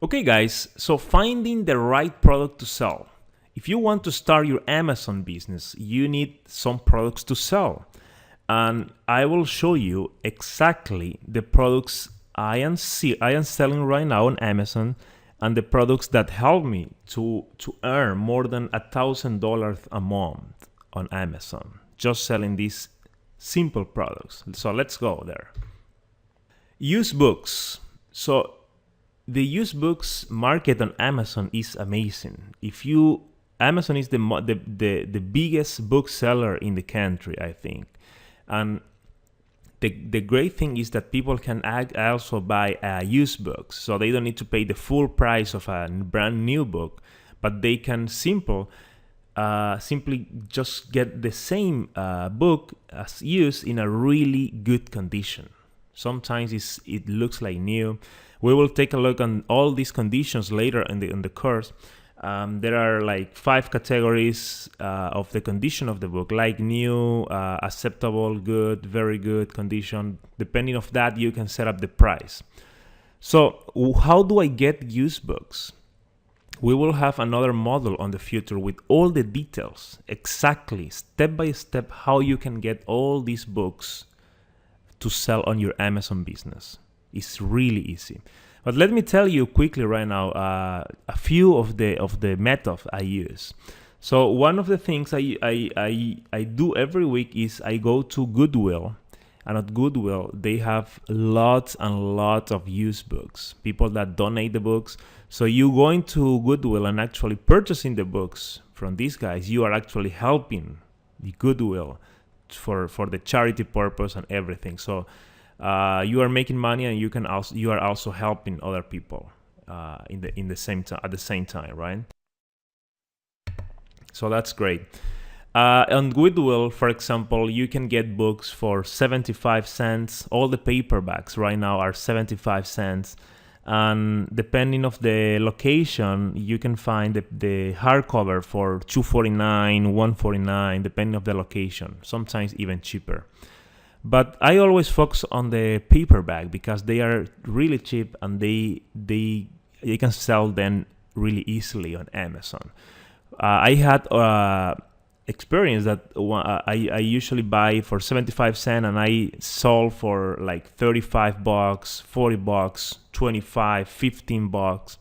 Okay guys, so finding the right product to sell. If you want to start your Amazon business, you need some products to sell. And I will show you exactly the products I am selling right now on Amazon and the products that help me to earn more than $1,000 a month on Amazon, just selling these simple products. So let's go there. Used books. So the used books market on Amazon is amazing. Amazon is the biggest bookseller in the country, I think. And the great thing is that people can also buy used books, so they don't need to pay the full price of a brand new book, but they can simply just get the same book as used in a really good condition. Sometimes it looks like new. We will take a look on all these conditions later in the course. There are like 5 categories of the condition of the book, like new, acceptable, good, very good condition. Depending on that, you can set up the price. So how do I get used books? We will have another model on the future with all the details, exactly step by step how you can get all these books to sell on your Amazon business. It's really easy. But let me tell you quickly right now a few of the methods I use. So one of the things I do every week is I go to Goodwill, and at Goodwill they have lots and lots of used books. People that donate the books. So you going to Goodwill and actually purchasing the books from these guys, you are actually helping the Goodwill for the charity purpose and everything. So you are making money, and you are also helping other people in the same time at the same time, right? So that's great. On Goodwill, for example, you can get books for 75 cents. All the paperbacks right now are 75 cents. And depending of the location, you can find the hardcover for $2.49, $1.49, depending of the location. Sometimes even cheaper. But I always focus on the paperback because they are really cheap, and you can sell them really easily on Amazon. I had experience that I usually buy for 75 cents, and I sold for like $35, $40, 25, $15.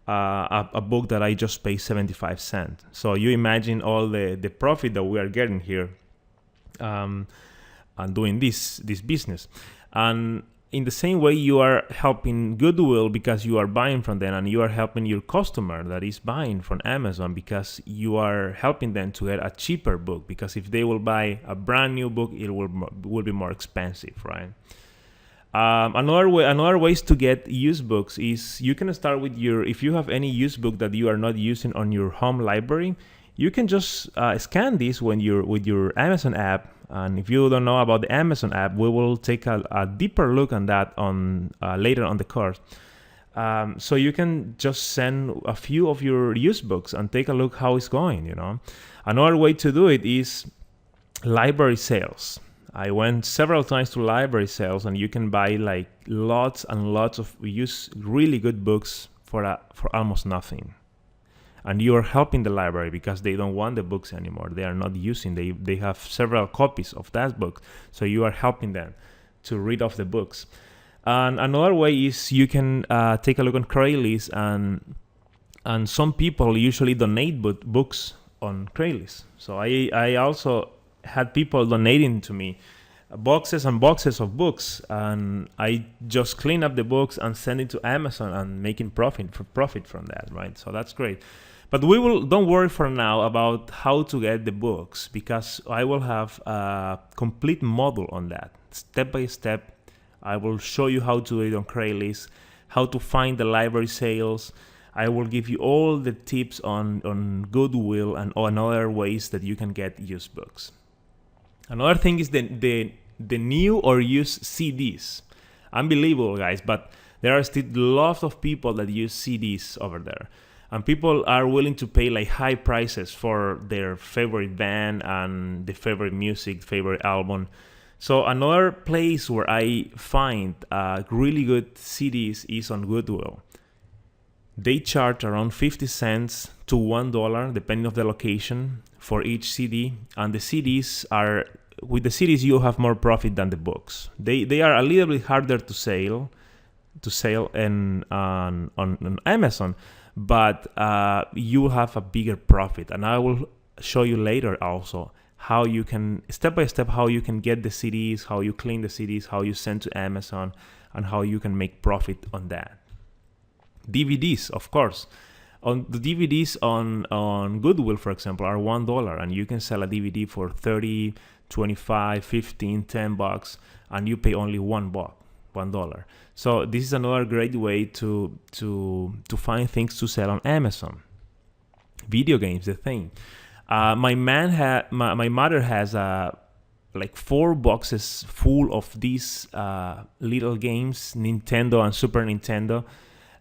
A book that I just paid 75 cents. So you imagine all the profit that we are getting here. And doing this business. And in the same way, you are helping Goodwill because you are buying from them, and you are helping your customer that is buying from Amazon because you are helping them to get a cheaper book, because if they will buy a brand new book, it will be more expensive, right? Another ways to get used books is you can start with if you have any used book that you are not using on your home library, you can just scan this with your Amazon app. And if you don't know about the Amazon app, we will take a deeper look on that later on the course. So you can just send a few of your used books and take a look how it's going. Another way to do it is library sales. I went several times to library sales, and you can buy like lots and lots of really good books for almost nothing. And you are helping the library because they don't want the books anymore. They are not using. They have several copies of that book, so you are helping them to read off the books. And another way is you can take a look on Craigslist, and some people usually donate books on Craigslist. So I also had people donating to me boxes and boxes of books, and I just clean up the books and send it to Amazon and making profit from that, right? So that's great. But don't worry for now about how to get the books, because I will have a complete model on that. Step by step, I will show you how to do it on Craigslist, how to find the library sales. I will give you all the tips on Goodwill and on other ways that you can get used books. Another thing is the new or used CDs. Unbelievable, guys, but there are still lots of people that use CDs over there. And people are willing to pay like high prices for their favorite band and the favorite music, favorite album. So another place where I find really good CDs is on Goodwill. They charge around 50 cents to $1, depending on the location, for each CD. And the CDs are, with the CDs you have more profit than the books. They are a little bit harder to sell on Amazon, but you have a bigger profit. And I will show you later also how you can, step by step, how you can get the CDs, how you clean the CDs, how you send to Amazon, and how you can make profit on that. DVDs, of course. On the DVDs on Goodwill, for example, are $1, and you can sell a DVD for 30, 25, 15, 10 bucks, and you pay only $1. So this is another great way to find things to sell on Amazon. Video games, the thing. My mother has like 4 boxes full of these little games, Nintendo and Super Nintendo.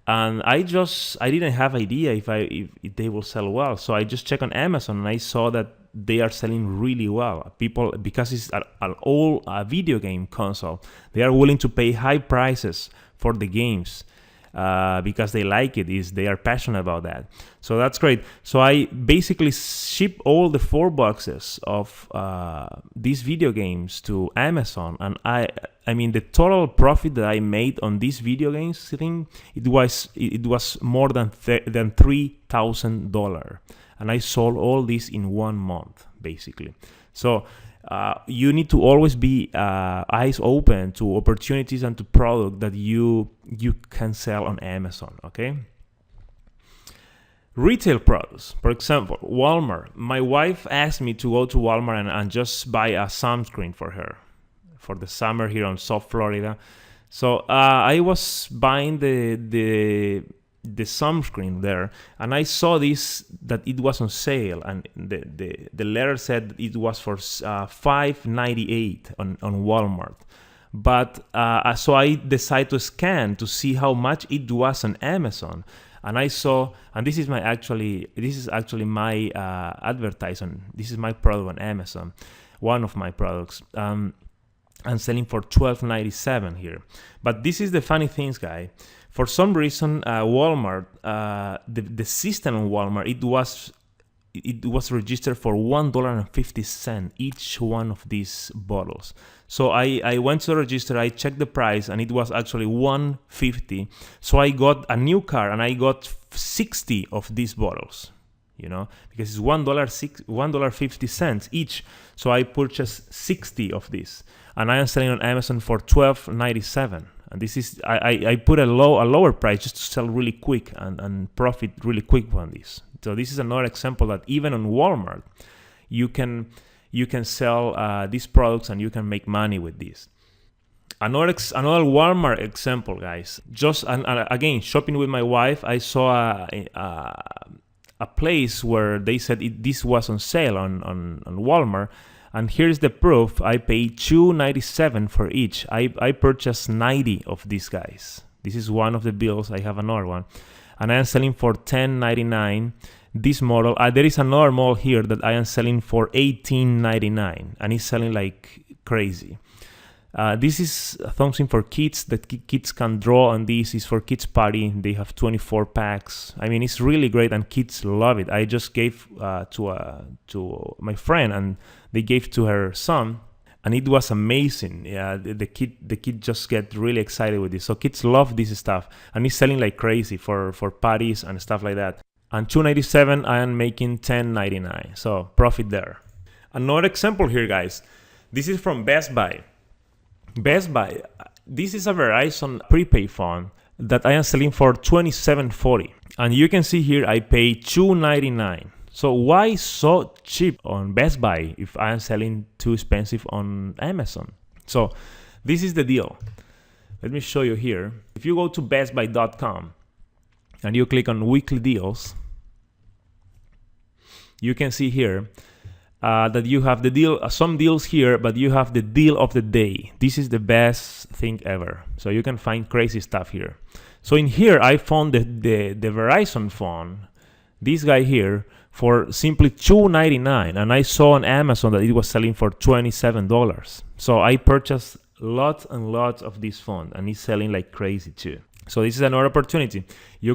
And I didn't have idea if they will sell well. So I just checked on Amazon and I saw that they are selling really well. People, because it's an old video game console, they are willing to pay high prices for the games because they like it. They are passionate about that. So that's great. So I basically ship all the 4 boxes of these video games to Amazon, and I mean the total profit that I made on these video games thing, it was more than $3,000, and I sold all this in 1 month basically. So you need to always be eyes open to opportunities and to product that you can sell on Amazon. Okay. Retail products, for example, Walmart. My wife asked me to go to Walmart and just buy a sunscreen for her for the summer here on South Florida. So I was buying the sunscreen there, and I saw that it was on sale, and the letter said it was for $5.98 on Walmart. But so I decided to scan to see how much it was on Amazon. And I saw, and this is actually my advertisement. This is my product on Amazon, one of my products. I'm selling for $12.97 here. But this is the funny things, guy. For some reason, Walmart, the system on Walmart, it was registered for $1.50 each one of these bottles. So I went to the register, I checked the price, and it was actually $1.50. So I got a new card and I got 60 of these bottles, because it's $1.50 each. So I purchased 60 of these, and I am selling on Amazon for $12.97. And this is I put a lower price just to sell really quick and profit really quick on this. So this is another example that even on Walmart, you can sell these products and you can make money with this. Another Walmart example, guys. Just again, shopping with my wife, I saw a place where they said this was on sale on Walmart. And here's the proof. I paid $2.97 for each. I purchased 90 of these guys. This is one of the bills. I have another one. And I am selling for $10.99 this model. There is another model here that I am selling for $18.99. And it's selling like crazy. This is something for kids that kids can draw on. This is for kids party. They have 24 packs. I mean, it's really great and kids love it. I just gave to my friend, and they gave to her son, and it was amazing. Yeah, the kid just get really excited with this. So kids love this stuff, and it's selling like crazy for parties and stuff like that. And $2.97, I am making $10.99. So profit there. Another example here, guys. This is from Best Buy. Best Buy, this is a Verizon prepaid phone that I am selling for $27.40. And you can see here I pay $2.99. So why so cheap on Best Buy if I am selling too expensive on Amazon? So this is the deal. Let me show you here. If you go to bestbuy.com and you click on weekly deals, you can see here that you have the deal, some deals here, but you have the deal of the day. This is the best thing ever. So you can find crazy stuff here. So in here, I found the Verizon phone, this guy here, for simply $2.99, and I saw on Amazon that it was selling for $27. So I purchased lots and lots of this phone, and it's selling like crazy too. So this is another opportunity. You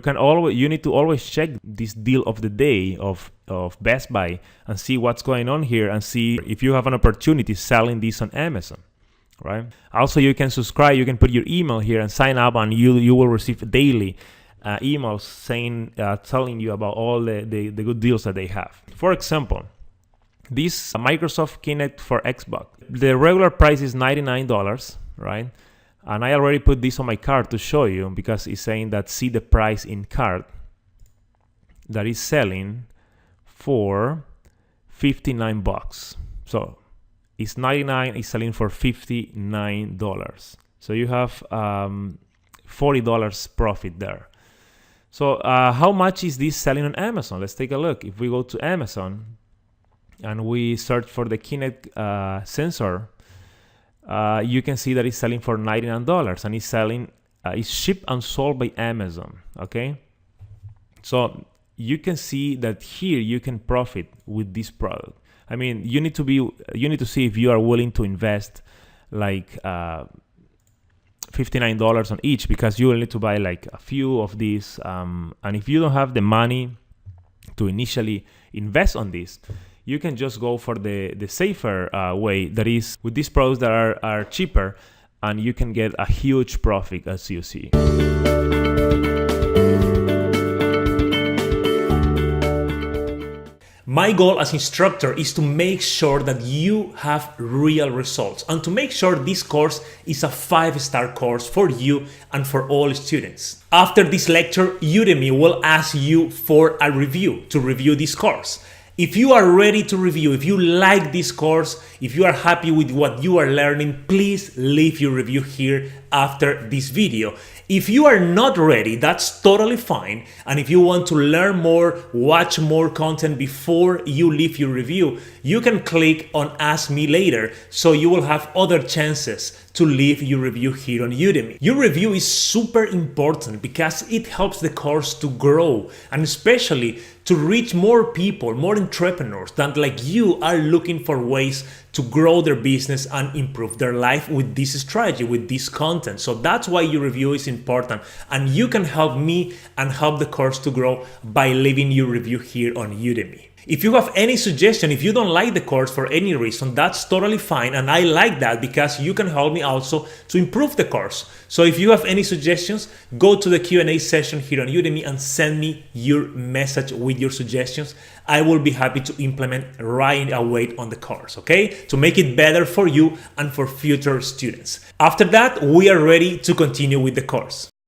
need to always check this deal of the day of Best Buy and see what's going on here and see if you have an opportunity selling this on Amazon, right? Also, you can subscribe, you can put your email here and sign up, and you will receive daily emails saying telling you about all the good deals that they have. For example, this Microsoft Kinect for Xbox, the regular price is $99, right? And I already put this on my card to show you because it's saying that see the price in card that is selling for $59. So it's 99, it's selling for $59. So you have $40 profit there. So how much is this selling on Amazon? Let's take a look. If we go to Amazon and we search for the Kinect sensor, you can see that it's selling for $99 and it's shipped and sold by Amazon. Okay, so you can see that here you can profit with this product. I mean, you need to see if you are willing to invest like $59 on each, because you will need to buy like a few of these. And if you don't have the money to initially invest on this, you can just go for the safer way, that is with these products that are cheaper, and you can get a huge profit, as you see. My goal as instructor is to make sure that you have real results, and to make sure this course is a 5-star course for you and for all students. After this lecture, Udemy will ask you for a review to review this course. If you are ready to review, if you like this course, if you are happy with what you are learning, please leave your review here after this video. If you are not ready, that's totally fine. And if you want to learn more, watch more content before you leave your review, you can click on Ask Me Later, so you will have other chances to leave your review here on Udemy. Your review is super important because it helps the course to grow, and especially to reach more people, more entrepreneurs that like you are looking for ways to grow their business and improve their life with this strategy, with this content. So that's why your review is important, and you can help me and help the course to grow by leaving your review here on Udemy. If you have any suggestion, if you don't like the course for any reason, that's totally fine, and I like that because you can help me also to improve the course. So if you have any suggestions, go to the Q&A session here on Udemy and send me your message with your suggestions. I will be happy to implement right away on the course, okay? To make it better for you and for future students. After that, we are ready to continue with the course.